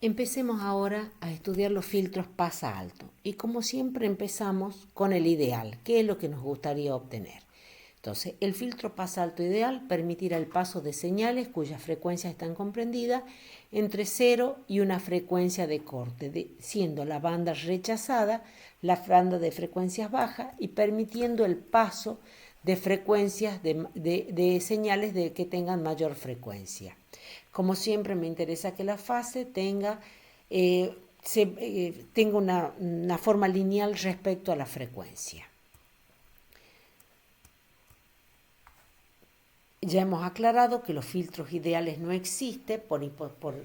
Empecemos ahora a estudiar los filtros pasa alto y como siempre empezamos con el ideal, que es lo que nos gustaría obtener. Entonces, el filtro pasa alto ideal permitirá el paso de señales cuyas frecuencias están comprendidas entre 0 y una frecuencia de corte, siendo la banda rechazada la banda de frecuencias bajas y permitiendo el paso de frecuencias de señales que tengan mayor frecuencia. Como siempre me interesa que la fase tenga una forma lineal respecto a la frecuencia. Ya hemos aclarado que los filtros ideales no existen por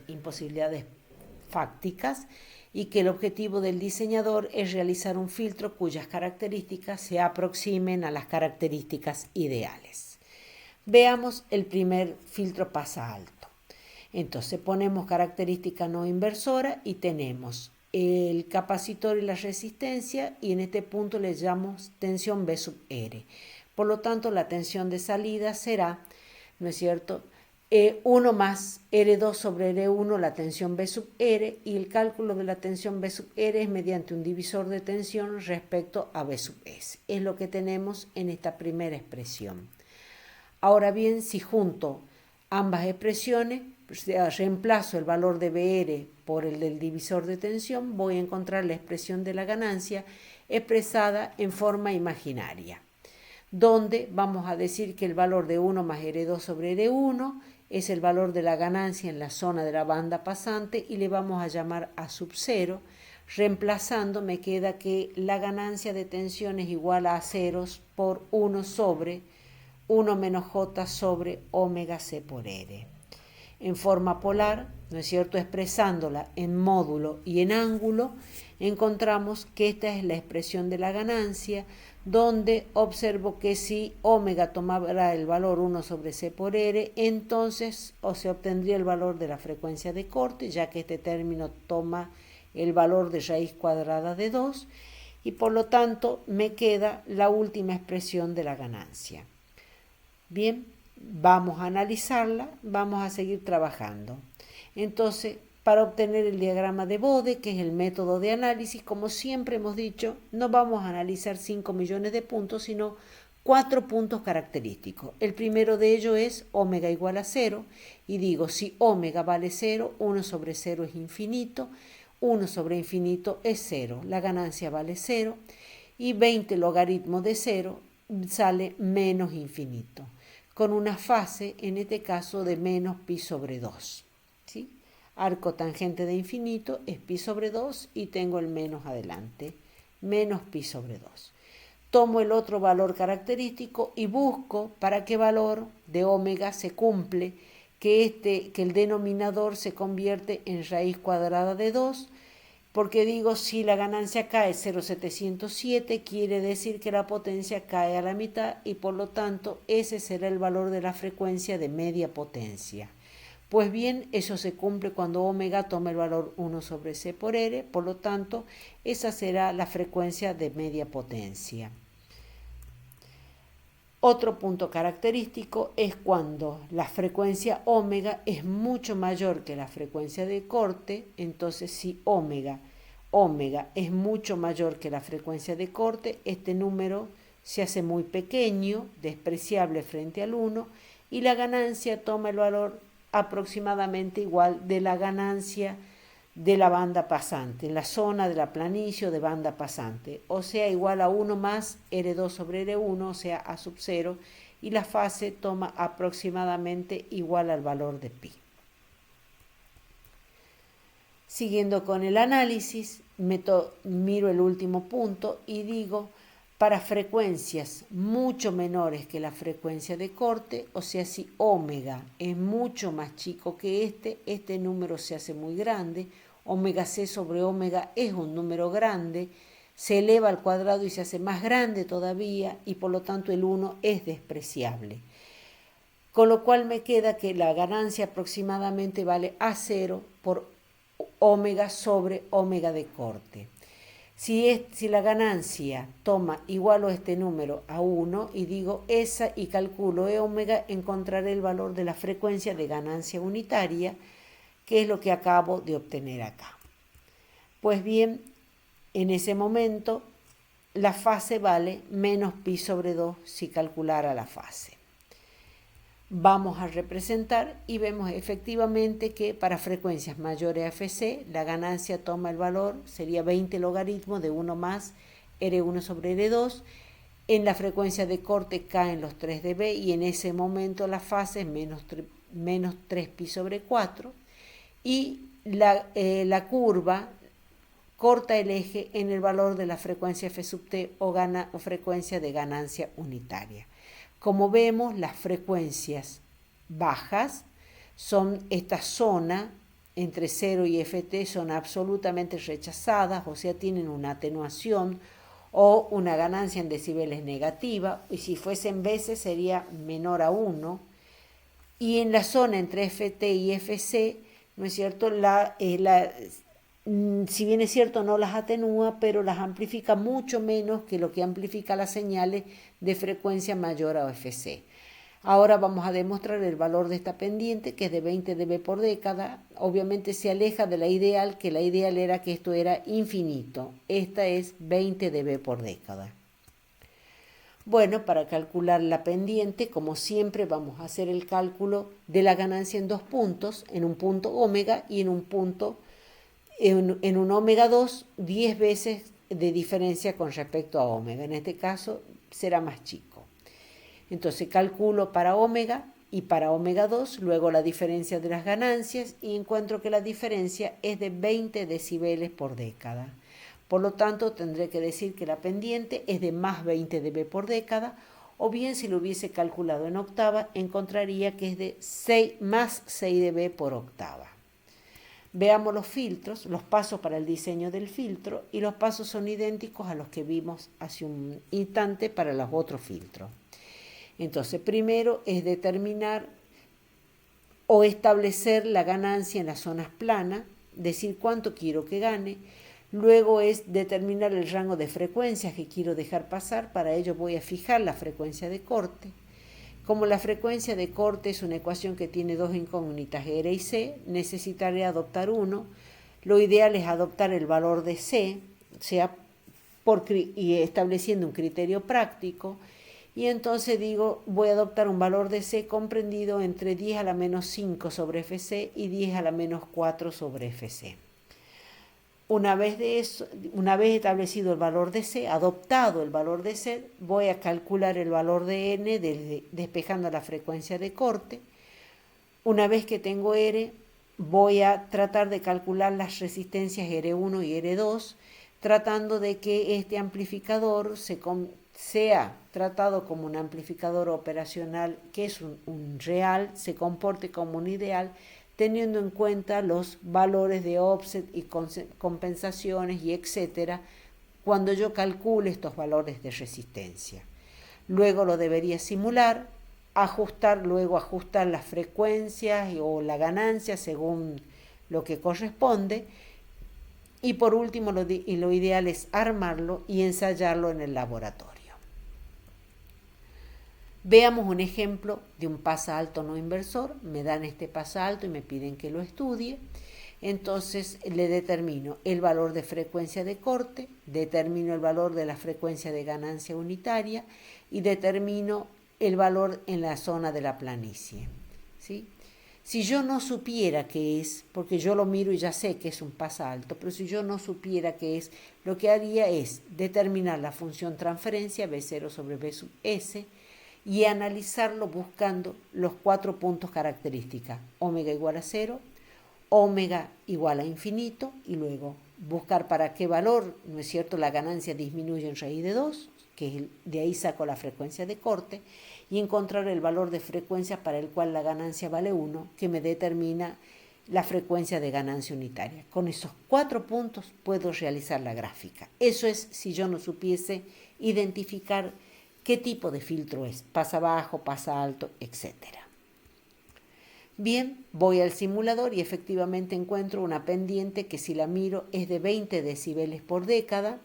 imposibilidades fácticas y que el objetivo del diseñador es realizar un filtro cuyas características se aproximen a las características ideales. Veamos el primer filtro pasa alto. Entonces ponemos característica no inversora y tenemos el capacitor y la resistencia y en este punto le llamamos tensión B sub R. Por lo tanto, la tensión de salida será, ¿no es cierto?, 1 más R2 sobre R1, la tensión B sub R, y el cálculo de la tensión B sub R es mediante un divisor de tensión respecto a B sub S. Es lo que tenemos en esta primera expresión. Ahora bien, si junto ambas expresiones, reemplazo el valor de BR por el del divisor de tensión, voy a encontrar la expresión de la ganancia expresada en forma imaginaria, donde vamos a decir que el valor de 1 más R2 sobre R1 es el valor de la ganancia en la zona de la banda pasante y le vamos a llamar A sub 0. Reemplazando me queda que la ganancia de tensión es igual a ceros por 1 sobre 1 menos J sobre omega C por R. En forma polar, ¿no es cierto?, expresándola en módulo y en ángulo, encontramos que esta es la expresión de la ganancia, donde observo que si omega tomara el valor 1 sobre C por R, entonces se obtendría el valor de la frecuencia de corte, ya que este término toma el valor de raíz cuadrada de 2, y por lo tanto me queda la última expresión de la ganancia. Bien, vamos a analizarla, vamos a seguir trabajando. Entonces, para obtener el diagrama de Bode, que es el método de análisis, como siempre hemos dicho, no vamos a analizar 5 millones de puntos, sino 4 puntos característicos. El primero de ellos es omega igual a 0, y digo, si omega vale 0, 1 sobre 0 es infinito, 1 sobre infinito es 0, la ganancia vale 0, y 20 logaritmo de 0 sale menos infinito, con una fase, en este caso, de menos pi sobre 2. ¿Sí? Arco tangente de infinito es pi sobre 2 y tengo el menos adelante, menos pi sobre 2. Tomo el otro valor característico y busco para qué valor de omega se cumple que el denominador se convierte en raíz cuadrada de 2, porque digo, si la ganancia cae 0,707, quiere decir que la potencia cae a la mitad y por lo tanto ese será el valor de la frecuencia de media potencia. Pues bien, eso se cumple cuando omega toma el valor 1 sobre C por R, por lo tanto, esa será la frecuencia de media potencia. Otro punto característico es cuando la frecuencia omega es mucho mayor que la frecuencia de corte, entonces si omega es mucho mayor que la frecuencia de corte, este número se hace muy pequeño, despreciable frente al 1, y la ganancia toma el valor aproximadamente igual de la ganancia de la banda pasante, en la zona de la planicie de banda pasante, o sea, igual a 1 más R2 sobre R1, o sea, A sub 0, y la fase toma aproximadamente igual al valor de pi. Siguiendo con el análisis, miro el último punto y digo, para frecuencias mucho menores que la frecuencia de corte, o sea, si omega es mucho más chico que este número se hace muy grande, omega c sobre omega es un número grande, se eleva al cuadrado y se hace más grande todavía, y por lo tanto el 1 es despreciable. Con lo cual me queda que la ganancia aproximadamente vale A0 por omega sobre omega de corte. Si la ganancia toma igual a este número a 1 y digo esa y calculo E omega, encontraré el valor de la frecuencia de ganancia unitaria, que es lo que acabo de obtener acá. Pues bien, en ese momento la fase vale menos pi sobre 2 si calculara la fase. Vamos a representar y vemos efectivamente que para frecuencias mayores a Fc, la ganancia toma el valor, sería 20 logaritmos de 1 más R1 sobre R2. En la frecuencia de corte caen los 3 dB y en ese momento la fase es menos 3 pi sobre 4. Y la curva corta el eje en el valor de la frecuencia F sub t o frecuencia de ganancia unitaria. Como vemos, las frecuencias bajas son esta zona entre 0 y ft, son absolutamente rechazadas, o sea, tienen una atenuación o una ganancia en decibeles negativa, y si fuesen veces sería menor a 1. Y en la zona entre ft y fc, ¿no es cierto?, si bien es cierto no las atenúa, pero las amplifica mucho menos que lo que amplifica las señales de frecuencia mayor a Fc. Ahora vamos a demostrar el valor de esta pendiente, que es de 20 dB por década. Obviamente se aleja de la ideal, que la ideal era que esto era infinito. Esta es 20 dB por década. Bueno, para calcular la pendiente, como siempre, vamos a hacer el cálculo de la ganancia en dos puntos, en un punto omega y en un punto en un omega 2, 10 veces de diferencia con respecto a omega. En este caso será más chico. Entonces calculo para omega y para omega 2, luego la diferencia de las ganancias y encuentro que la diferencia es de 20 decibeles por década. Por lo tanto, tendré que decir que la pendiente es de más 20 dB por década, o bien si lo hubiese calculado en octava, encontraría que es de más 6 dB por octava. Veamos los filtros, los pasos para el diseño del filtro, y los pasos son idénticos a los que vimos hace un instante para los otros filtros. Entonces, primero es determinar o establecer la ganancia en las zonas planas, decir cuánto quiero que gane. Luego es determinar el rango de frecuencias que quiero dejar pasar. Para ello voy a fijar la frecuencia de corte. Como la frecuencia de corte es una ecuación que tiene dos incógnitas, R y C, necesitaré adoptar uno. Lo ideal es adoptar el valor de C, y estableciendo un criterio práctico. Y entonces digo, voy a adoptar un valor de C comprendido entre 10 a la menos 5 sobre Fc y 10 a la menos 4 sobre Fc. Una vez establecido el valor de C, adoptado el valor de C, voy a calcular el valor de N despejando la frecuencia de corte. Una vez que tengo R, voy a tratar de calcular las resistencias R1 y R2, tratando de que este amplificador sea tratado como un amplificador operacional, que es un real, se comporte como un ideal, teniendo en cuenta los valores de offset y compensaciones y etcétera, cuando yo calcule estos valores de resistencia. Luego lo debería simular, ajustar las frecuencias o la ganancia según lo que corresponde, y por último lo ideal es armarlo y ensayarlo en el laboratorio. Veamos un ejemplo de un pasa alto no inversor. Me dan este pasa alto y me piden que lo estudie. Entonces le determino el valor de frecuencia de corte, determino el valor de la frecuencia de ganancia unitaria y determino el valor en la zona de la planicie. ¿Sí? Si yo no supiera qué es, porque yo lo miro y ya sé que es un pasa alto, pero si yo no supiera qué es, lo que haría es determinar la función transferencia B0 sobre B sub S, y analizarlo buscando los 4 puntos características, omega igual a 0, omega igual a infinito, y luego buscar para qué valor, ¿no es cierto?, la ganancia disminuye en raíz de 2, que de ahí saco la frecuencia de corte, y encontrar el valor de frecuencia para el cual la ganancia vale 1, que me determina la frecuencia de ganancia unitaria. Con esos 4 puntos puedo realizar la gráfica. Eso es si yo no supiese identificar qué tipo de filtro es, pasa bajo, pasa alto, etc. Bien, voy al simulador y efectivamente encuentro una pendiente que si la miro es de 20 decibeles por década.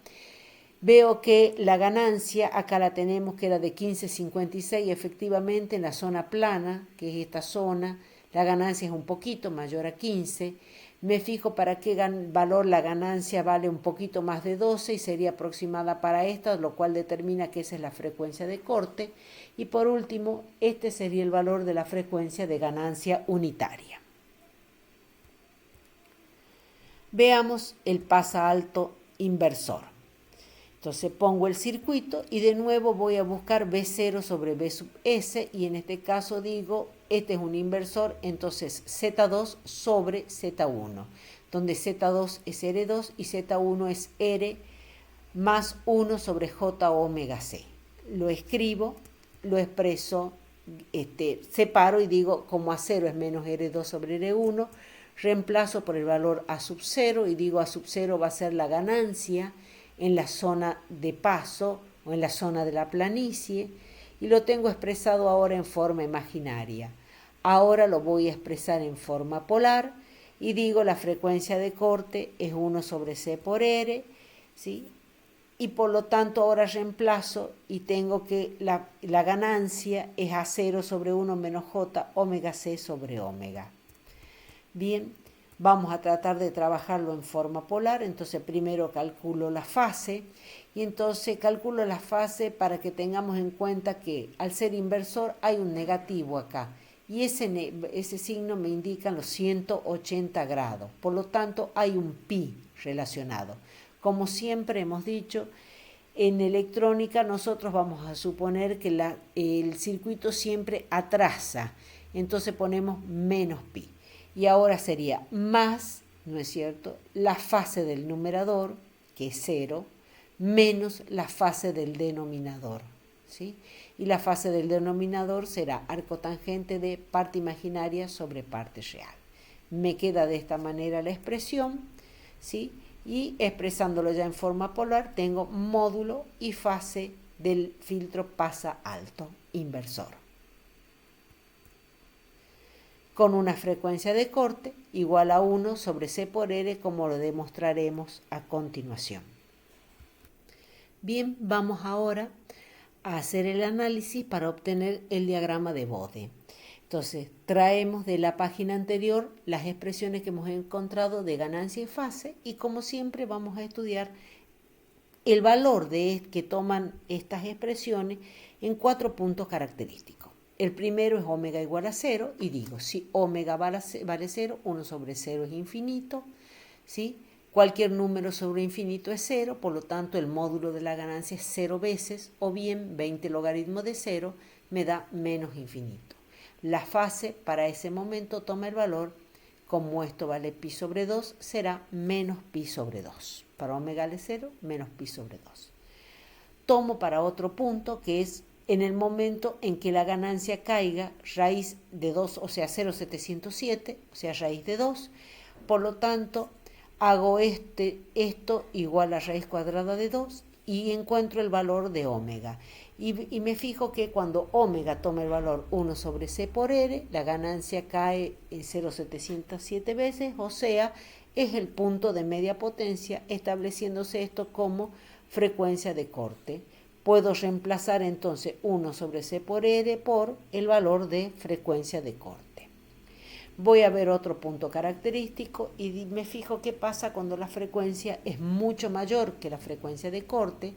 Veo que la ganancia, acá la tenemos que era de 15,56, efectivamente en la zona plana, que es esta zona, La ganancia es un poquito mayor a 15. Me fijo para qué valor la ganancia vale un poquito más de 12 y sería aproximada para esta, lo cual determina que esa es la frecuencia de corte. Y por último, este sería el valor de la frecuencia de ganancia unitaria. Veamos el pasa alto inversor. Entonces pongo el circuito y de nuevo voy a buscar B0 sobre B sub S y en este caso digo, este es un inversor, entonces Z2 sobre Z1, donde Z2 es R2 y Z1 es R más 1 sobre J omega C. Lo escribo, lo expreso, separo y digo como A0 es menos R2 sobre R1, reemplazo por el valor A sub 0 y digo A sub 0 va a ser la ganancia en la zona de paso o en la zona de la planicie y lo tengo expresado ahora en forma imaginaria. Ahora lo voy a expresar en forma polar y digo la frecuencia de corte es 1 sobre C por R, ¿sí? Y por lo tanto ahora reemplazo y tengo que la ganancia es A0 sobre 1 menos J omega C sobre omega. Bien, vamos a tratar de trabajarlo en forma polar, entonces primero calculo la fase y entonces calculo la fase para que tengamos en cuenta que al ser inversor hay un negativo acá y ese signo me indica los 180 grados, por lo tanto hay un pi relacionado. Como siempre hemos dicho, en electrónica nosotros vamos a suponer que el circuito siempre atrasa, entonces ponemos menos pi. Y ahora sería más, ¿no es cierto?, la fase del numerador, que es 0, menos la fase del denominador, ¿sí? Y la fase del denominador será arco tangente de parte imaginaria sobre parte real. Me queda de esta manera la expresión, ¿sí? Y expresándolo ya en forma polar, tengo módulo y fase del filtro pasa alto inversor, con una frecuencia de corte igual a 1 sobre C por R, como lo demostraremos a continuación. Bien, vamos ahora a hacer el análisis para obtener el diagrama de Bode. Entonces, traemos de la página anterior las expresiones que hemos encontrado de ganancia y fase y como siempre vamos a estudiar el valor que toman estas expresiones en 4 puntos característicos. El primero es omega igual a 0 y digo, si omega vale 0, 1 sobre 0 es infinito, ¿sí? Cualquier número sobre infinito es 0, por lo tanto el módulo de la ganancia es 0 veces o bien 20 logaritmos de 0 me da menos infinito. La fase para ese momento toma el valor, como esto vale pi sobre 2, será menos pi sobre 2. Para omega vale 0, menos pi sobre 2. Tomo para otro punto que es en el momento en que la ganancia caiga raíz de 2, o sea 0,707, o sea raíz de 2. Por lo tanto, hago esto igual a raíz cuadrada de 2 y encuentro el valor de omega. Y me fijo que cuando omega toma el valor 1 sobre C por R, la ganancia cae en 0,707 veces, o sea, es el punto de media potencia, estableciéndose esto como frecuencia de corte. Puedo reemplazar entonces 1 sobre C por R por el valor de frecuencia de corte. Voy a ver otro punto característico y me fijo qué pasa cuando la frecuencia es mucho mayor que la frecuencia de corte.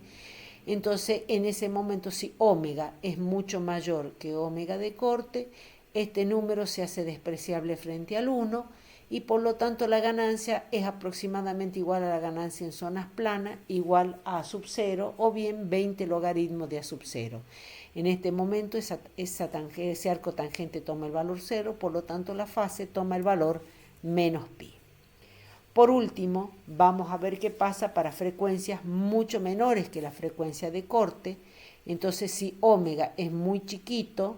Entonces, en ese momento, si omega es mucho mayor que omega de corte, este número se hace despreciable frente al 1 y por lo tanto la ganancia es aproximadamente igual a la ganancia en zonas planas, igual a A sub 0 o bien 20 logaritmos de A sub 0. En este momento ese arco tangente toma el valor 0, por lo tanto la fase toma el valor menos pi. Por último, vamos a ver qué pasa para frecuencias mucho menores que la frecuencia de corte. Entonces, si omega es muy chiquito,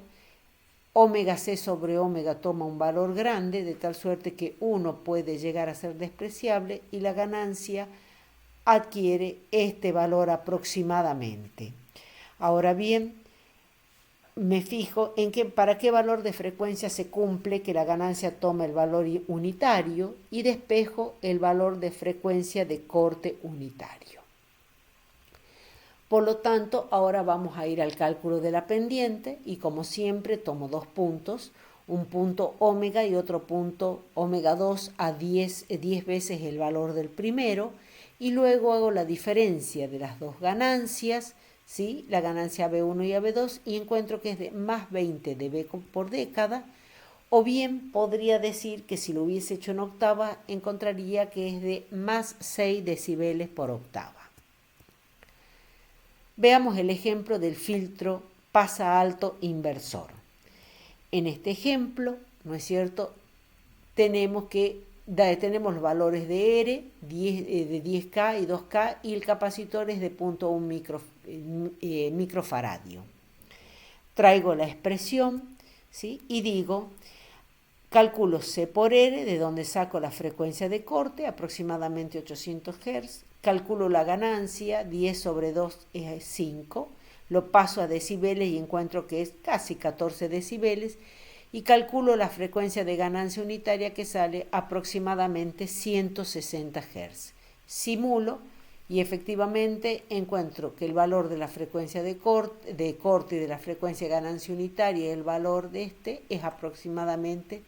omega C sobre omega toma un valor grande, de tal suerte que 1 puede llegar a ser despreciable y la ganancia adquiere este valor aproximadamente. Ahora bien, me fijo en para qué valor de frecuencia se cumple que la ganancia toma el valor unitario y despejo el valor de frecuencia de corte unitario. Por lo tanto, ahora vamos a ir al cálculo de la pendiente y como siempre tomo 2 puntos, un punto omega y otro punto omega 2 a 10 veces el valor del primero, y luego hago la diferencia de las dos ganancias, ¿sí? La ganancia B1 y AB2, y encuentro que es de más 20 dB por década, o bien podría decir que si lo hubiese hecho en octava, encontraría que es de más 6 decibeles por octava. Veamos el ejemplo del filtro pasa alto inversor. En este ejemplo, ¿no es cierto?, tenemos los valores de R, de 10K y 2K, y el capacitor es de 0.1 microfaradio. Traigo la expresión, ¿sí?, y digo, calculo C por R, de donde saco la frecuencia de corte, aproximadamente 800 Hz, calculo la ganancia, 10 sobre 2 es 5, lo paso a decibeles y encuentro que es casi 14 decibeles, y calculo la frecuencia de ganancia unitaria que sale aproximadamente 160 Hz. Simulo y efectivamente encuentro que el valor de la frecuencia de corte y de la frecuencia de ganancia unitaria y el valor de este es aproximadamente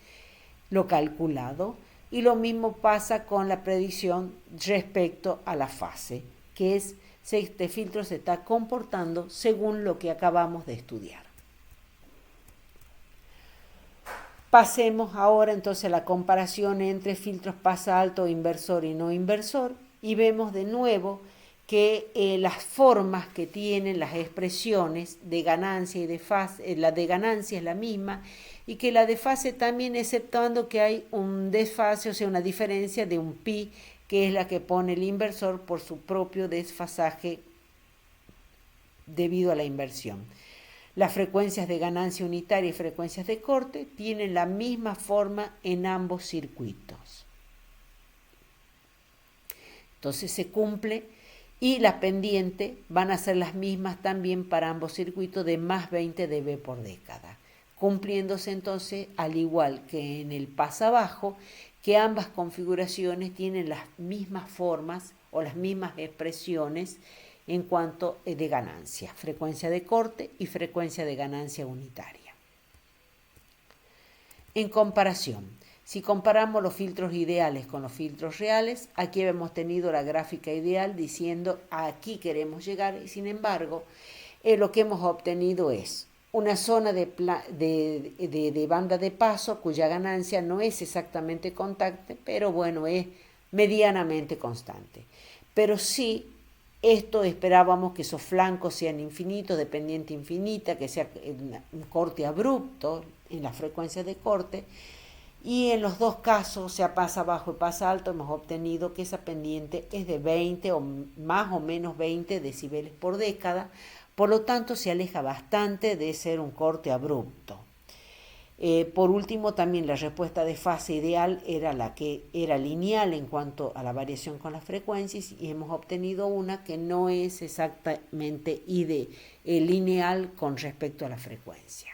lo calculado. Y lo mismo pasa con la predicción respecto a la fase, que es si este filtro se está comportando según lo que acabamos de estudiar. Pasemos ahora entonces a la comparación entre filtros pasa alto inversor y no inversor, y vemos de nuevo que las formas que tienen las expresiones de ganancia y de fase, la de ganancia es la misma, y que la de fase también, exceptuando que hay un desfase, o sea, una diferencia de un pi, que es la que pone el inversor por su propio desfasaje debido a la inversión. Las frecuencias de ganancia unitaria y frecuencias de corte tienen la misma forma en ambos circuitos. Entonces se cumple, y la pendiente van a ser las mismas también para ambos circuitos, de más 20 dB por década, cumpliéndose entonces, al igual que en el pasa abajo, que ambas configuraciones tienen las mismas formas o las mismas expresiones en cuanto de ganancia, frecuencia de corte y frecuencia de ganancia unitaria. En comparación, si comparamos los filtros ideales con los filtros reales, aquí hemos tenido la gráfica ideal diciendo aquí queremos llegar, y sin embargo lo que hemos obtenido es una zona de banda de paso cuya ganancia no es exactamente constante, pero bueno, es medianamente constante. Pero sí, esto esperábamos que esos flancos sean infinitos, de pendiente infinita, que sea un corte abrupto en la frecuencia de corte, y en los dos casos, sea pasa bajo y pasa alto, hemos obtenido que esa pendiente es de 20 o más o menos 20 decibeles por década, por lo tanto se aleja bastante de ser un corte abrupto. Por último, también la respuesta de fase ideal era la que era lineal en cuanto a la variación con las frecuencias, y hemos obtenido una que no es exactamente lineal con respecto a la frecuencia.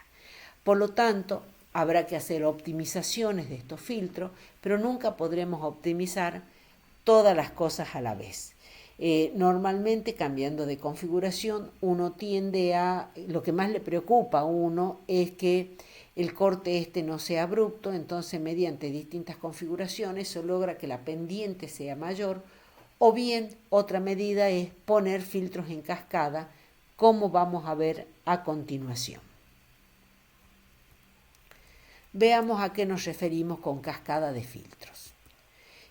Por lo tanto, habrá que hacer optimizaciones de estos filtros, pero nunca podremos optimizar todas las cosas a la vez. Normalmente, cambiando de configuración, uno tiende a, lo que más le preocupa a uno es que el corte no sea abrupto, entonces mediante distintas configuraciones se logra que la pendiente sea mayor, o bien otra medida es poner filtros en cascada, como vamos a ver a continuación. Veamos a qué nos referimos con cascada de filtros.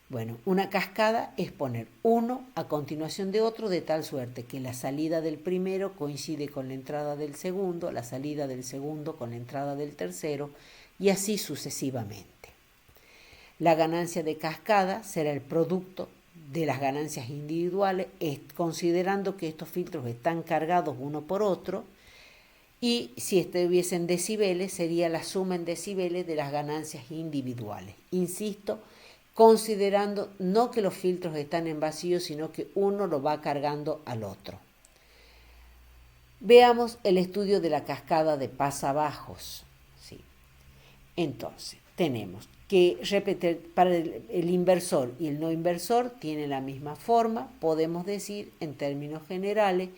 Bueno, una cascada es poner uno a continuación de otro de tal suerte que la salida del primero coincide con la entrada del segundo, la salida del segundo con la entrada del tercero, y así sucesivamente. La ganancia de cascada será el producto de las ganancias individuales, considerando que estos filtros están cargados uno por otro, y si estuviesen en decibeles, sería la suma en decibeles de las ganancias individuales. Insisto, considerando no que los filtros están en vacío, sino que uno lo va cargando al otro. Veamos el estudio de la cascada de pasabajos. ¿Sí? Entonces, tenemos que repetir, para el inversor y el no inversor tiene la misma forma. Podemos decir en términos generales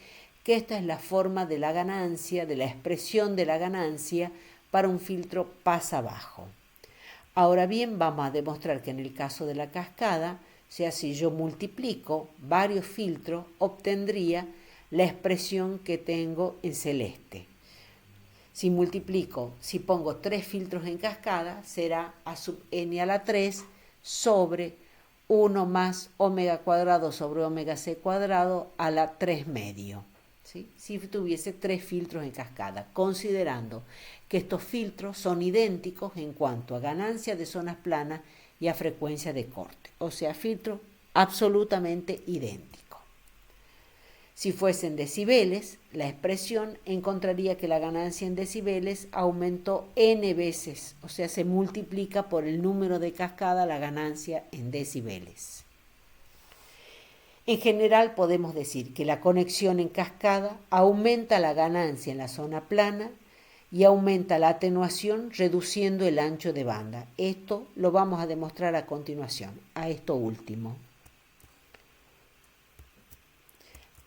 que esta es la forma de la ganancia, de la expresión de la ganancia para un filtro pasa abajo. Ahora bien, vamos a demostrar que en el caso de la cascada, o sea, si yo multiplico varios filtros, obtendría la expresión que tengo en celeste. Si multiplico, si pongo 3 filtros en cascada, será a sub n a la 3 sobre 1 más omega cuadrado sobre omega c cuadrado a la 3 medio. ¿Sí? Si tuviese 3 filtros en cascada, considerando que estos filtros son idénticos en cuanto a ganancia de zonas planas y a frecuencia de corte. O sea, filtros absolutamente idénticos. Si fuesen decibeles, la expresión encontraría que la ganancia en decibeles aumentó n veces, o sea, se multiplica por el número de cascada la ganancia en decibeles. En general podemos decir que la conexión en cascada aumenta la ganancia en la zona plana y aumenta la atenuación reduciendo el ancho de banda. Esto lo vamos a demostrar a continuación, a esto último.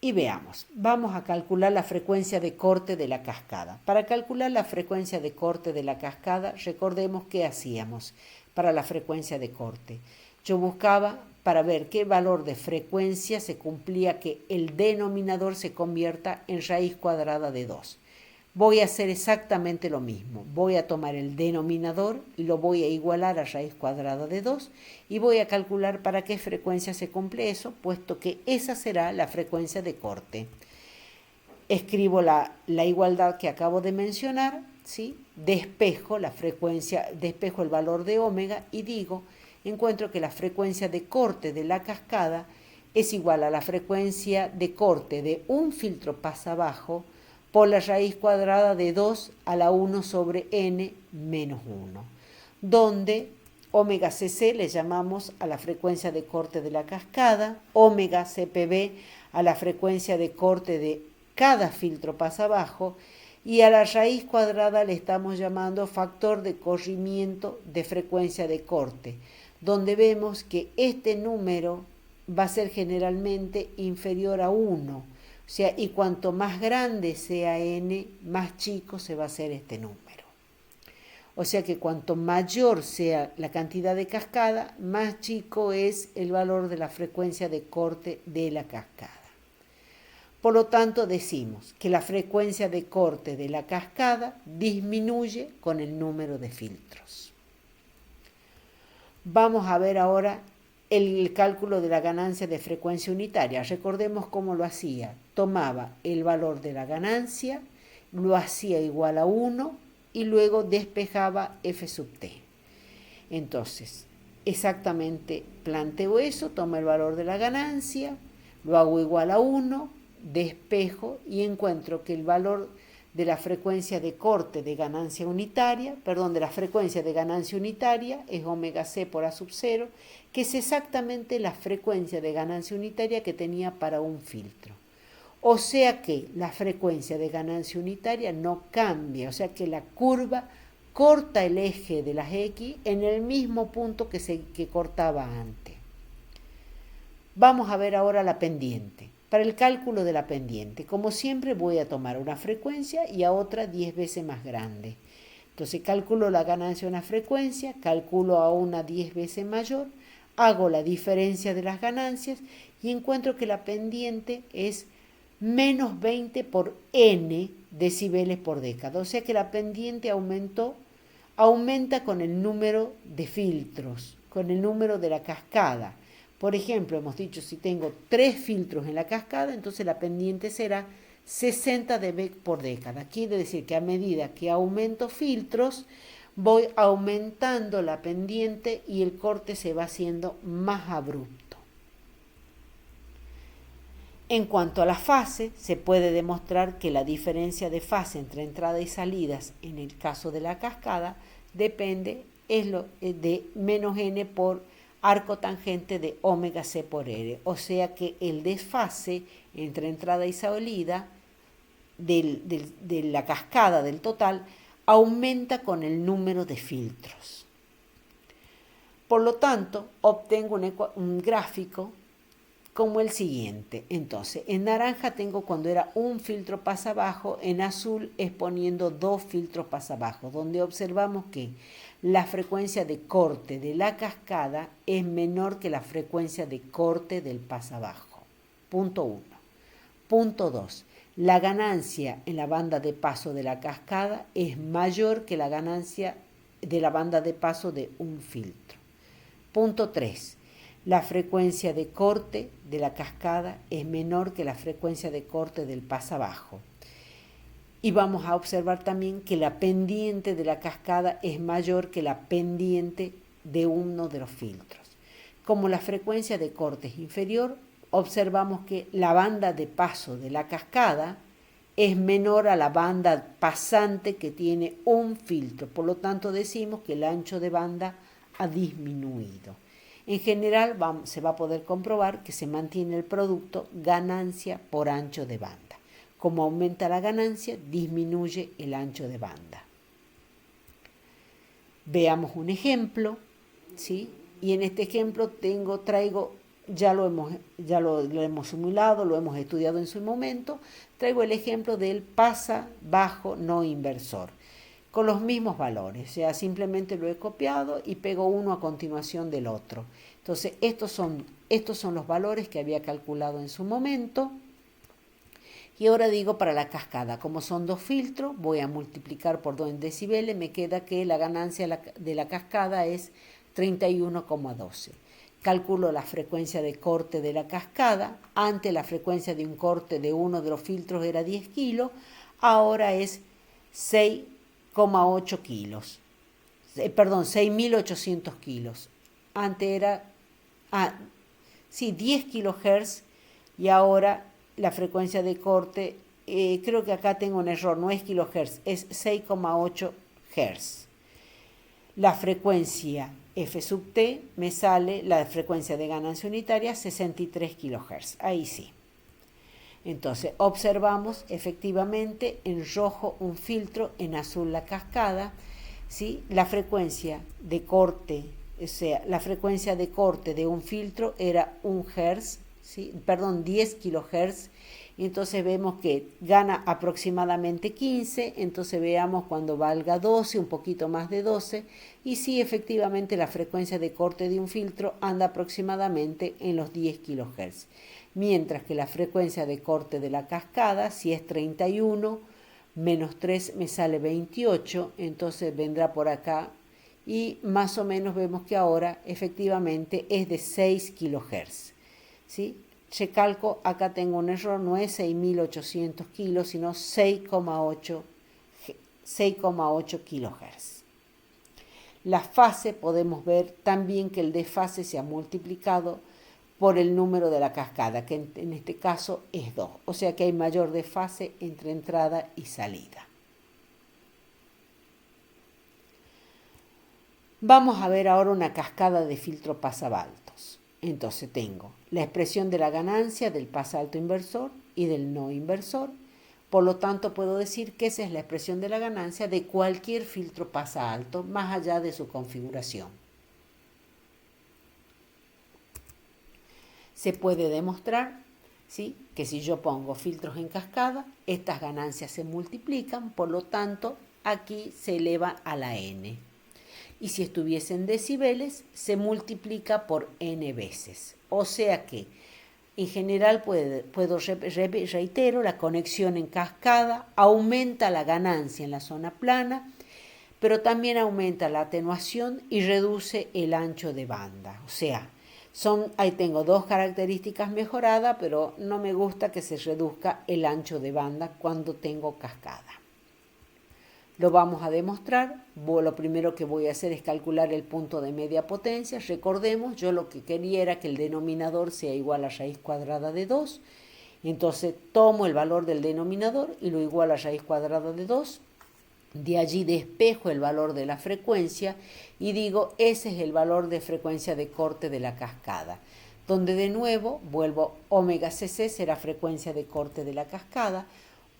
Y veamos, vamos a calcular la frecuencia de corte de la cascada. Para calcular la frecuencia de corte de la cascada, recordemos qué hacíamos para la frecuencia de corte. Yo buscaba para ver qué valor de frecuencia se cumplía que el denominador se convierta en raíz cuadrada de 2. Voy a hacer exactamente lo mismo. Voy a tomar el denominador y lo voy a igualar a raíz cuadrada de 2 y voy a calcular para qué frecuencia se cumple eso, puesto que esa será la frecuencia de corte. Escribo la igualdad que acabo de mencionar, ¿sí? Despejo la frecuencia, despejo el valor de omega y digo, encuentro que la frecuencia de corte de la cascada es igual a la frecuencia de corte de un filtro pasa abajo por la raíz cuadrada de 2 a la 1 sobre n menos 1, donde omega cc le llamamos a la frecuencia de corte de la cascada, omega cpb a la frecuencia de corte de cada filtro pasa abajo y a la raíz cuadrada le estamos llamando factor de corrimiento de frecuencia de corte, donde vemos que este número va a ser generalmente inferior a 1. O sea, y cuanto más grande sea n, más chico se va a hacer este número. O sea que cuanto mayor sea la cantidad de cascada, más chico es el valor de la frecuencia de corte de la cascada. Por lo tanto, decimos que la frecuencia de corte de la cascada disminuye con el número de filtros. Vamos a ver ahora el cálculo de la ganancia de frecuencia unitaria. Recordemos cómo lo hacía. Tomaba el valor de la ganancia, lo hacía igual a 1 y luego despejaba f sub t. Entonces, exactamente planteo eso, tomo el valor de la ganancia, lo hago igual a 1, despejo y encuentro que el valor de la frecuencia de corte de ganancia unitaria, de la frecuencia de ganancia unitaria es omega c por a sub 0, que es exactamente la frecuencia de ganancia unitaria que tenía para un filtro. O sea que la frecuencia de ganancia unitaria no cambia, o sea que la curva corta el eje de las X en el mismo punto que cortaba antes. Vamos a ver ahora la pendiente. Para el cálculo de la pendiente, como siempre voy a tomar una frecuencia y a otra 10 veces más grande. Entonces calculo la ganancia de una frecuencia, calculo a una 10 veces mayor, hago la diferencia de las ganancias y encuentro que la pendiente es menos 20 por n decibeles por década. O sea que la pendiente aumenta con el número de filtros, con el número de la cascada. Por ejemplo, hemos dicho, si tengo 3 filtros en la cascada, entonces la pendiente será 60 dB por década. Quiere decir que a medida que aumento filtros, voy aumentando la pendiente y el corte se va haciendo más abrupto. En cuanto a la fase, se puede demostrar que la diferencia de fase entre entradas y salidas en el caso de la cascada depende de menos n por arco tangente de omega c por r, o sea que el desfase entre entrada y salida de la cascada del total aumenta con el número de filtros. Por lo tanto, obtengo un gráfico como el siguiente. Entonces, en naranja tengo cuando era un filtro pasa abajo, en azul es poniendo 2 filtros pasa abajo, donde observamos que la frecuencia de corte de la cascada es menor que la frecuencia de corte del pasa abajo. Punto 1. Punto 2. La ganancia en la banda de paso de la cascada es mayor que la ganancia de la banda de paso de un filtro. Punto 3. La frecuencia de corte de la cascada es menor que la frecuencia de corte del pasa abajo. Y vamos a observar también que la pendiente de la cascada es mayor que la pendiente de uno de los filtros. Como la frecuencia de corte es inferior, observamos que la banda de paso de la cascada es menor a la banda pasante que tiene un filtro. Por lo tanto, decimos que el ancho de banda ha disminuido. En general, se va a poder comprobar que se mantiene el producto ganancia por ancho de banda. Como aumenta la ganancia, disminuye el ancho de banda. Veamos un ejemplo, ¿sí? Y en este ejemplo traigo, ya lo hemos simulado, lo hemos estudiado en su momento, traigo el ejemplo del pasa bajo no inversor, con los mismos valores, o sea, simplemente lo he copiado y pego uno a continuación del otro. Entonces, estos son los valores que había calculado en su momento. Y ahora digo para la cascada, como son 2 filtros, voy a multiplicar por 2 en decibeles, me queda que la ganancia de la cascada es 31,12. Calculo la frecuencia de corte de la cascada, antes la frecuencia de un corte de uno de los filtros era 10 kilos, ahora es 6,8 kilos, 6.800 kilos. Antes era 10 kilohertz y ahora la frecuencia de corte, creo que acá tengo un error, no es kilohertz, es 6,8 hertz. La frecuencia F sub T me sale la frecuencia de ganancia unitaria 63 kilohertz, ahí sí. Entonces observamos efectivamente en rojo un filtro, en azul la cascada, ¿sí? La frecuencia de corte, o sea, la frecuencia de corte de un filtro era 1 hertz, ¿sí? 10 kilohertz, y entonces vemos que gana aproximadamente 15, entonces veamos cuando valga 12, un poquito más de 12, y sí, efectivamente la frecuencia de corte de un filtro anda aproximadamente en los 10 kilohertz, mientras que la frecuencia de corte de la cascada, si es 31, menos 3 me sale 28, entonces vendrá por acá, y más o menos vemos que ahora efectivamente es de 6 kilohertz. ¿Sí? Recalco, acá tengo un error, no es 6.800 kilos, sino 6,8 kilohertz. La fase, podemos ver también que el desfase se ha multiplicado por el número de la cascada, que en este caso es 2. O sea que hay mayor desfase entre entrada y salida. Vamos a ver ahora una cascada de filtro pasabaltos. Entonces tengo la expresión de la ganancia del pasa alto inversor y del no inversor. Por lo tanto, puedo decir que esa es la expresión de la ganancia de cualquier filtro pasa alto, más allá de su configuración. Se puede demostrar, ¿sí?, que si yo pongo filtros en cascada, estas ganancias se multiplican, por lo tanto, aquí se eleva a la n. Y si estuviese en decibeles, se multiplica por n veces. O sea que, en general, reitero, la conexión en cascada aumenta la ganancia en la zona plana, pero también aumenta la atenuación y reduce el ancho de banda. O sea, ahí tengo 2 características mejoradas, pero no me gusta que se reduzca el ancho de banda cuando tengo cascada. Lo vamos a demostrar. Lo primero que voy a hacer es calcular el punto de media potencia. Recordemos, yo lo que quería era que el denominador sea igual a raíz cuadrada de 2. Entonces tomo el valor del denominador y lo igualo a raíz cuadrada de 2. De allí despejo el valor de la frecuencia y digo, ese es el valor de frecuencia de corte de la cascada. Donde de nuevo vuelvo, omega cc será frecuencia de corte de la cascada.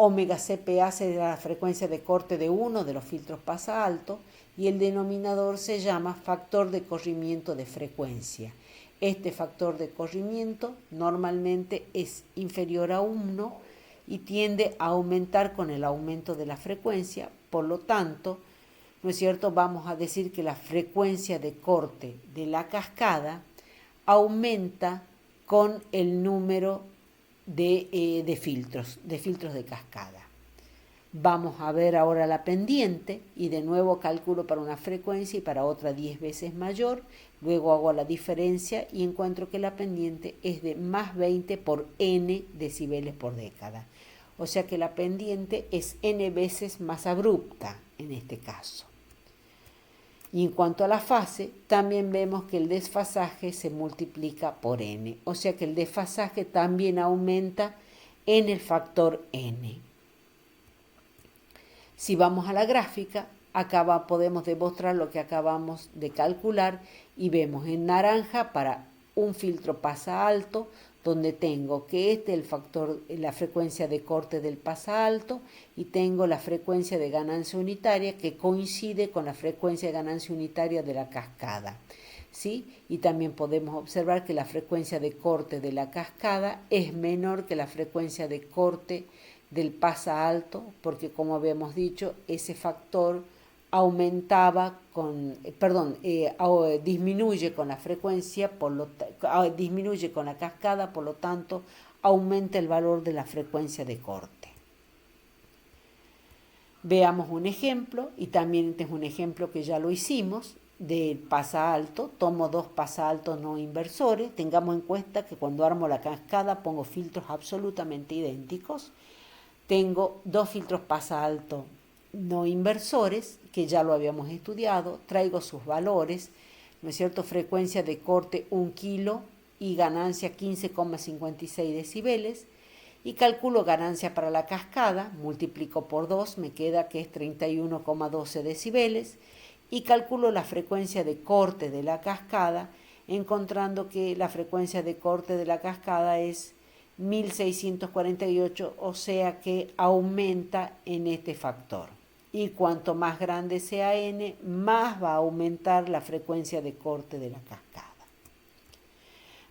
Omega CPA será la frecuencia de corte de uno de los filtros pasa alto y el denominador se llama factor de corrimiento de frecuencia. Este factor de corrimiento normalmente es inferior a 1 y tiende a aumentar con el aumento de la frecuencia. Por lo tanto, ¿no es cierto?, vamos a decir que la frecuencia de corte de la cascada aumenta con el número de filtros de cascada. Vamos a ver ahora la pendiente y de nuevo calculo para una frecuencia y para otra 10 veces mayor. Luego hago la diferencia y encuentro que la pendiente es de más 20 por n decibeles por década. O sea que la pendiente es n veces más abrupta en este caso. Y en cuanto a la fase, también vemos que el desfasaje se multiplica por n. O sea que el desfasaje también aumenta en el factor n. Si vamos a la gráfica, acá podemos demostrar lo que acabamos de calcular y vemos en naranja para un filtro pasa alto, donde tengo que este es el factor, la frecuencia de corte del pasa alto y tengo la frecuencia de ganancia unitaria que coincide con la frecuencia de ganancia unitaria de la cascada, ¿sí? Y también podemos observar que la frecuencia de corte de la cascada es menor que la frecuencia de corte del pasa alto, porque como habíamos dicho, ese factor aumentaba disminuye con la frecuencia, disminuye con la cascada, por lo tanto aumenta el valor de la frecuencia de corte. Veamos un ejemplo, y también este es un ejemplo que ya lo hicimos, del pasa alto. Tomo dos pasa altos no inversores. Tengamos en cuenta que cuando armo la cascada pongo filtros absolutamente idénticos. Tengo dos filtros pasa alto no inversores, que ya lo habíamos estudiado. Traigo sus valores, ¿no es cierto? Frecuencia de corte 1 kilo y ganancia 15,56 decibeles. Y calculo ganancia para la cascada, multiplico por 2, me queda que es 31,12 decibeles. Y calculo la frecuencia de corte de la cascada, encontrando que la frecuencia de corte de la cascada es 1648, o sea que aumenta en este factor. Y cuanto más grande sea n, más va a aumentar la frecuencia de corte de la cascada.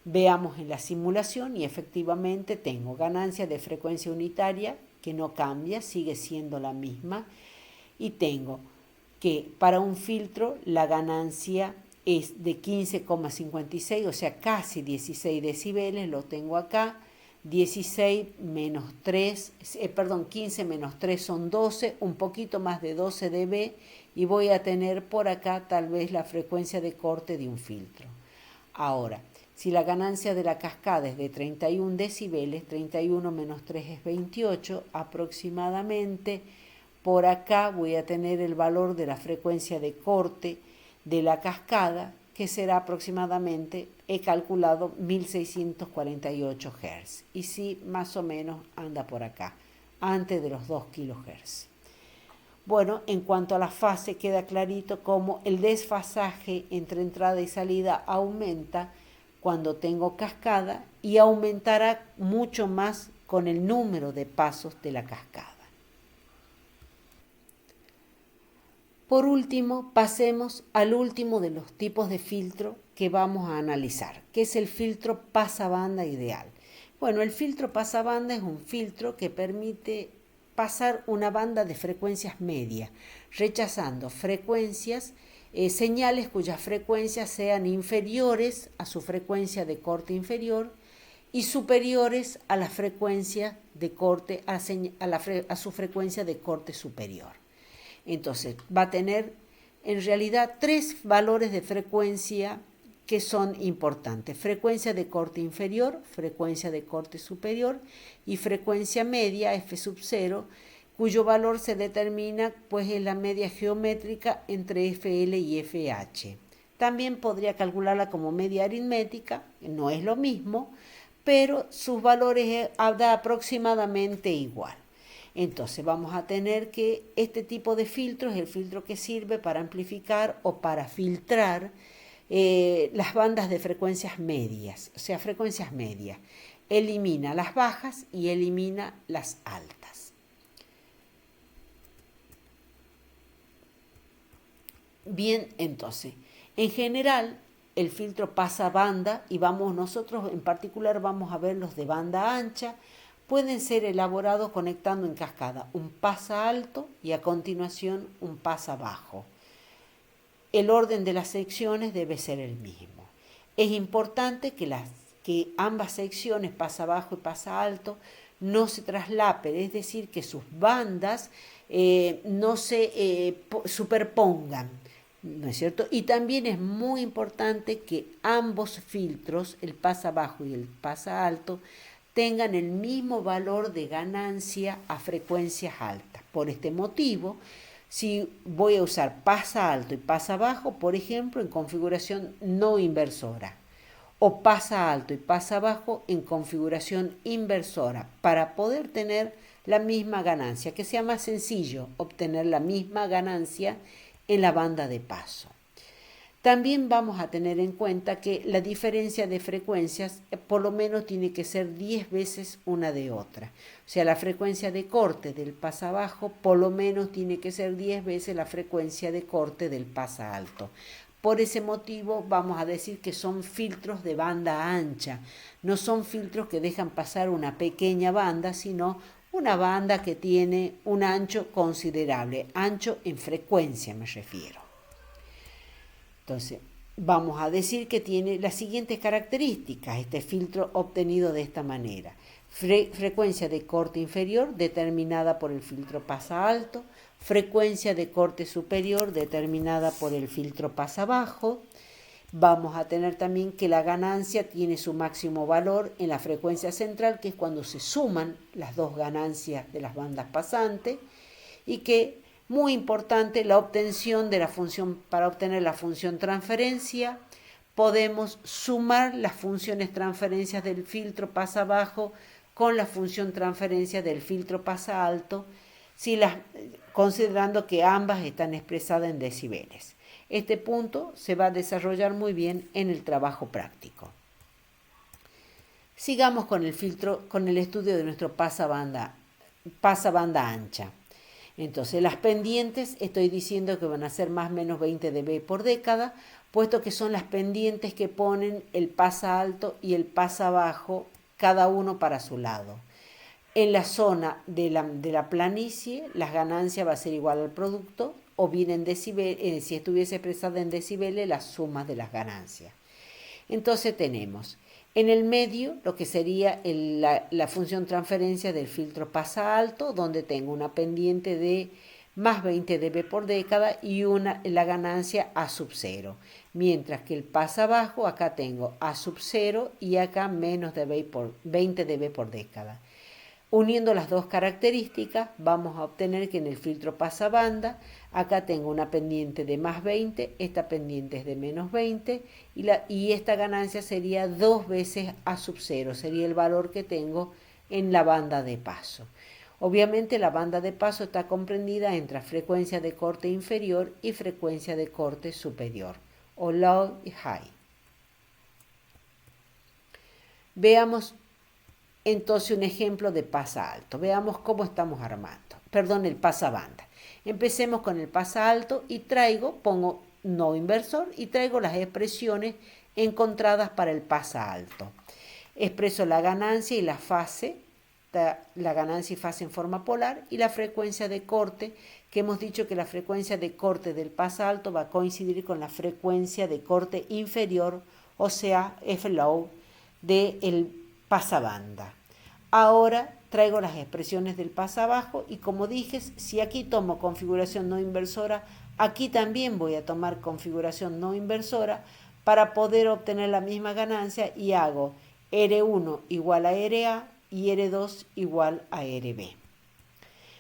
Veamos en la simulación y efectivamente tengo ganancia de frecuencia unitaria que no cambia, sigue siendo la misma. Y tengo que para un filtro la ganancia es de 15,56, o sea casi 16 decibeles, lo tengo acá. 16 menos 3, 15 menos 3 son 12, un poquito más de 12 dB, y voy a tener por acá tal vez la frecuencia de corte de un filtro. Ahora, si la ganancia de la cascada es de 31 decibeles, 31 menos 3 es 28 aproximadamente. Por acá voy a tener el valor de la frecuencia de corte de la cascada, que será aproximadamente, he calculado, 1648 Hz. Y sí, más o menos anda por acá, antes de los 2 kHz. Bueno, en cuanto a la fase, queda clarito cómo el desfasaje entre entrada y salida aumenta cuando tengo cascada y aumentará mucho más con el número de pasos de la cascada. Por último, pasemos al último de los tipos de filtro que vamos a analizar, que es el filtro pasabanda ideal. Bueno, el filtro pasabanda es un filtro que permite pasar una banda de frecuencias media, rechazando frecuencias, señales cuyas frecuencias sean inferiores a su frecuencia de corte inferior y superiores a la frecuencia de corte, a su frecuencia de corte superior. Entonces, va a tener en realidad tres valores de frecuencia que son importantes: frecuencia de corte inferior, frecuencia de corte superior y frecuencia media, F sub 0, cuyo valor se determina pues en la media geométrica entre FL y FH. También podría calcularla como media aritmética, no es lo mismo, pero sus valores da aproximadamente igual. Entonces vamos a tener que este tipo de filtro es el filtro que sirve para amplificar o para filtrar las bandas de frecuencias medias, o sea, frecuencias medias. Elimina las bajas y elimina las altas. Bien, entonces, en general, el filtro pasa banda y nosotros en particular vamos a ver los de banda ancha. Pueden ser elaborados conectando en cascada un pasa alto y a continuación un pasa bajo. El orden de las secciones debe ser el mismo. Es importante que ambas secciones, pasa bajo y pasa alto, no se traslapen, es decir, que sus bandas no se superpongan, ¿no es cierto? Y también es muy importante que ambos filtros, el pasa bajo y el pasa alto, tengan el mismo valor de ganancia a frecuencias altas. Por este motivo, si voy a usar pasa alto y pasa bajo, por ejemplo, en configuración no inversora, o pasa alto y pasa bajo en configuración inversora, para poder tener la misma ganancia, que sea más sencillo obtener la misma ganancia en la banda de paso. También vamos a tener en cuenta que la diferencia de frecuencias por lo menos tiene que ser 10 veces una de otra. O sea, la frecuencia de corte del pasa bajo por lo menos tiene que ser 10 veces la frecuencia de corte del pasa alto. Por ese motivo vamos a decir que son filtros de banda ancha. No son filtros que dejan pasar una pequeña banda, sino una banda que tiene un ancho considerable. Ancho en frecuencia me refiero. Entonces, vamos a decir que tiene las siguientes características, este filtro obtenido de esta manera. Frecuencia de corte inferior determinada por el filtro pasa alto, frecuencia de corte superior determinada por el filtro pasa bajo. Vamos a tener también que la ganancia tiene su máximo valor en la frecuencia central, que es cuando se suman las dos ganancias de las bandas pasantes, y que, muy importante, la obtención de la función, para obtener la función transferencia, podemos sumar las funciones transferencias del filtro pasa bajo con la función transferencia del filtro pasa alto, considerando que ambas están expresadas en decibeles. Este punto se va a desarrollar muy bien en el trabajo práctico. Sigamos con el estudio de nuestro pasa banda ancha. Entonces, las pendientes, estoy diciendo que van a ser más o menos 20 dB por década, puesto que son las pendientes que ponen el pasa alto y el pasa bajo, cada uno para su lado. En la zona de la planicie, las ganancias va a ser igual al producto, o bien en decibeles, si estuviese expresada en decibeles, las sumas de las ganancias. Entonces tenemos en el medio lo que sería la función transferencia del filtro pasa alto, donde tengo una pendiente de más 20 dB por década y la ganancia A sub 0. Mientras que el pasa bajo, acá tengo A sub 0 y acá menos de 20 dB por década. Uniendo las dos características, vamos a obtener que en el filtro pasa banda, acá tengo una pendiente de más 20, esta pendiente es de menos 20, y esta ganancia sería 2 veces A sub 0, sería el valor que tengo en la banda de paso. Obviamente la banda de paso está comprendida entre frecuencia de corte inferior y frecuencia de corte superior, o low y high. Veamos entonces un ejemplo de pasa alto. Veamos cómo estamos armando. El pasa banda. Empecemos con el pasa alto y pongo no inversor y traigo las expresiones encontradas para el pasa alto. Expreso la ganancia y la fase, la ganancia y fase en forma polar, y la frecuencia de corte, que hemos dicho que la frecuencia de corte del pasa alto va a coincidir con la frecuencia de corte inferior, o sea, F low del pasa banda. Ahora traigo las expresiones del pasa bajo y, como dije, si aquí tomo configuración no inversora, aquí también voy a tomar configuración no inversora para poder obtener la misma ganancia, y hago R1 igual a RA y R2 igual a RB.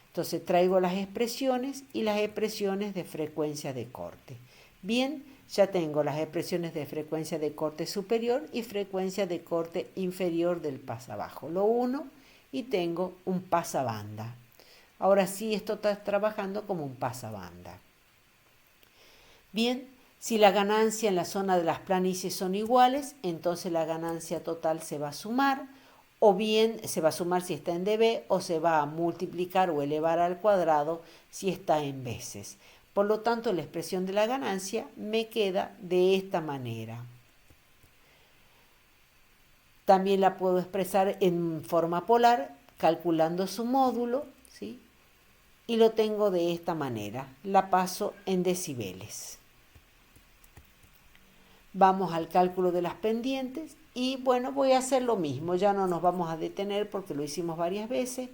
Entonces traigo las expresiones y las expresiones de frecuencia de corte. Bien, ya tengo las expresiones de frecuencia de corte superior y frecuencia de corte inferior del pasa bajo. Lo uno y tengo un pasa banda. Ahora sí, esto está trabajando como un pasa banda. Bien, si la ganancia en la zona de las planicies son iguales, entonces la ganancia total se va a sumar, o bien se va a sumar si está en dB, o se va a multiplicar o elevar al cuadrado si está en veces. Por lo tanto, la expresión de la ganancia me queda de esta manera. También la puedo expresar en forma polar, calculando su módulo, ¿sí? Y lo tengo de esta manera. La paso en decibeles. Vamos al cálculo de las pendientes y bueno, voy a hacer lo mismo. Ya no nos vamos a detener porque lo hicimos varias veces.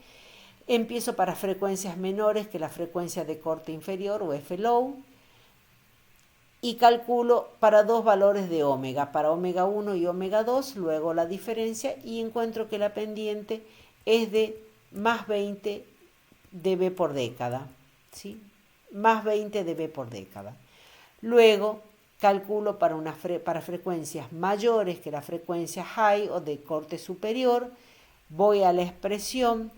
Empiezo para frecuencias menores que la frecuencia de corte inferior o F-low y calculo para dos valores de omega, para omega 1 y omega 2, luego la diferencia y encuentro que la pendiente es de más 20 dB por década, ¿sí? Más 20 dB por década. Luego calculo para frecuencias mayores que la frecuencia high o de corte superior, voy a la expresión,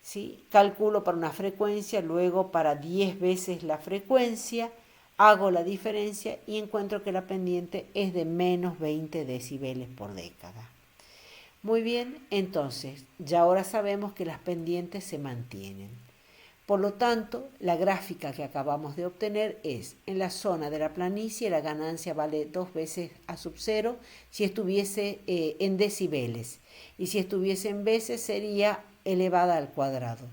¿sí? Calculo para una frecuencia, luego para 10 veces la frecuencia, hago la diferencia y encuentro que la pendiente es de menos 20 decibeles por década. Muy bien, entonces ya ahora sabemos que las pendientes se mantienen. Por lo tanto, la gráfica que acabamos de obtener es, en la zona de la planicie la ganancia vale 2 veces a sub 0 si estuviese en decibeles y si estuviese en veces sería elevada al cuadrado.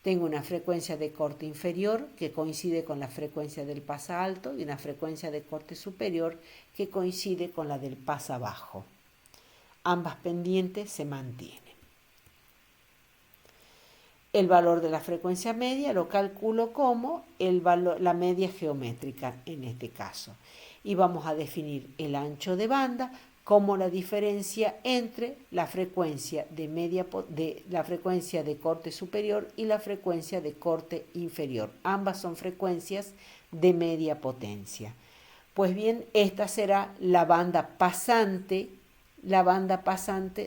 Tengo una frecuencia de corte inferior que coincide con la frecuencia del pasa alto y una frecuencia de corte superior que coincide con la del pasa bajo. Ambas pendientes se mantienen. El valor de la frecuencia media lo calculo como la media geométrica en este caso. Y vamos a definir el ancho de banda como la diferencia entre la frecuencia la frecuencia de corte superior y la frecuencia de corte inferior. Ambas son frecuencias de media potencia. Pues bien, esta será la banda pasante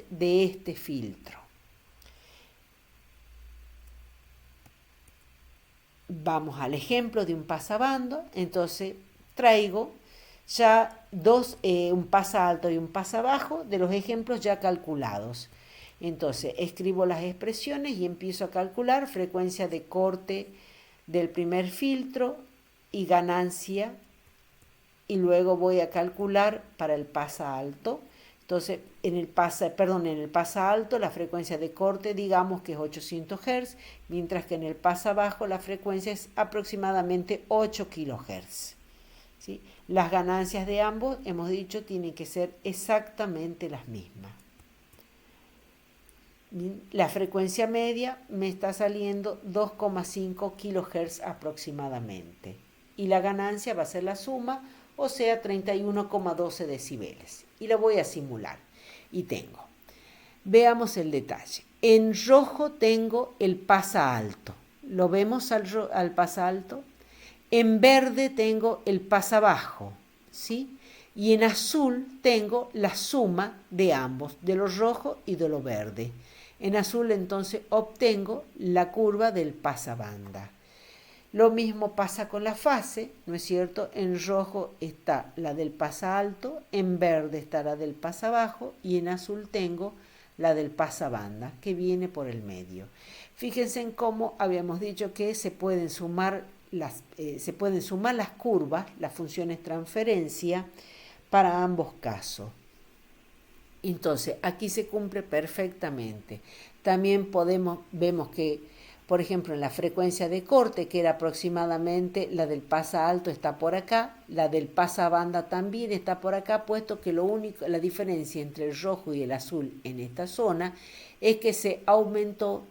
de este filtro. Vamos al ejemplo de un pasabando, entonces traigo ya un pasa alto y un pasa bajo de los ejemplos ya calculados. Entonces escribo las expresiones y empiezo a calcular frecuencia de corte del primer filtro y ganancia, y luego voy a calcular para el pasa alto. Entonces, en el pasa alto la frecuencia de corte digamos que es 800 Hz, mientras que en el pasa bajo la frecuencia es aproximadamente 8 kHz. ¿Sí? Las ganancias de ambos, hemos dicho, tienen que ser exactamente las mismas. La frecuencia media me está saliendo 2,5 kHz aproximadamente. Y la ganancia va a ser la suma, o sea 31,12 decibeles. Y lo voy a simular. Y tengo, veamos el detalle. En rojo tengo el pasa alto. ¿Lo vemos al pasa alto? En verde tengo el pasa bajo, ¿sí? Y en azul tengo la suma de ambos, de lo rojo y de lo verde. En azul entonces obtengo la curva del pasabanda. Lo mismo pasa con la fase, ¿no es cierto? En rojo está la del pasa alto, en verde está la del pasa bajo y en azul tengo la del pasabanda que viene por el medio. Fíjense en cómo habíamos dicho que se pueden sumar las curvas, las funciones transferencia para ambos casos. Entonces, aquí se cumple perfectamente. También vemos que, por ejemplo, en la frecuencia de corte, que era aproximadamente la del pasa alto está por acá, la del pasa banda también está por acá, puesto que la diferencia entre el rojo y el azul en esta zona es que se aumentó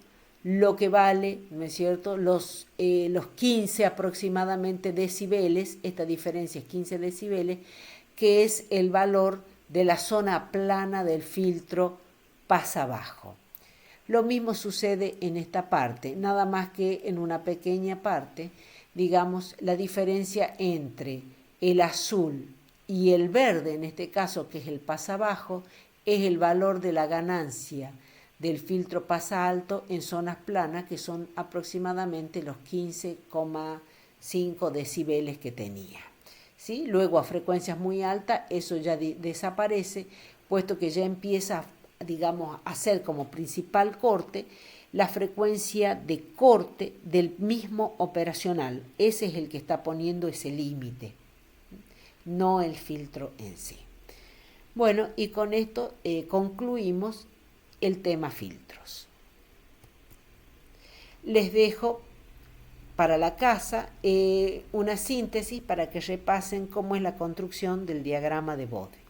lo que vale, ¿no es cierto?, los 15 aproximadamente decibeles, esta diferencia es 15 decibeles, que es el valor de la zona plana del filtro pasa bajo. Lo mismo sucede en esta parte, nada más que en una pequeña parte, digamos, la diferencia entre el azul y el verde, en este caso que es el pasa bajo, es el valor de la ganancia del filtro pasa alto en zonas planas, que son aproximadamente los 15,5 decibeles que tenía. ¿Sí? Luego a frecuencias muy altas eso ya desaparece, puesto que ya empieza, digamos, a ser como principal corte la frecuencia de corte del mismo operacional. Ese es el que está poniendo ese límite, no el filtro en sí. Bueno, y con esto concluimos el tema filtros. Les dejo para la casa una síntesis para que repasen cómo es la construcción del diagrama de Bode.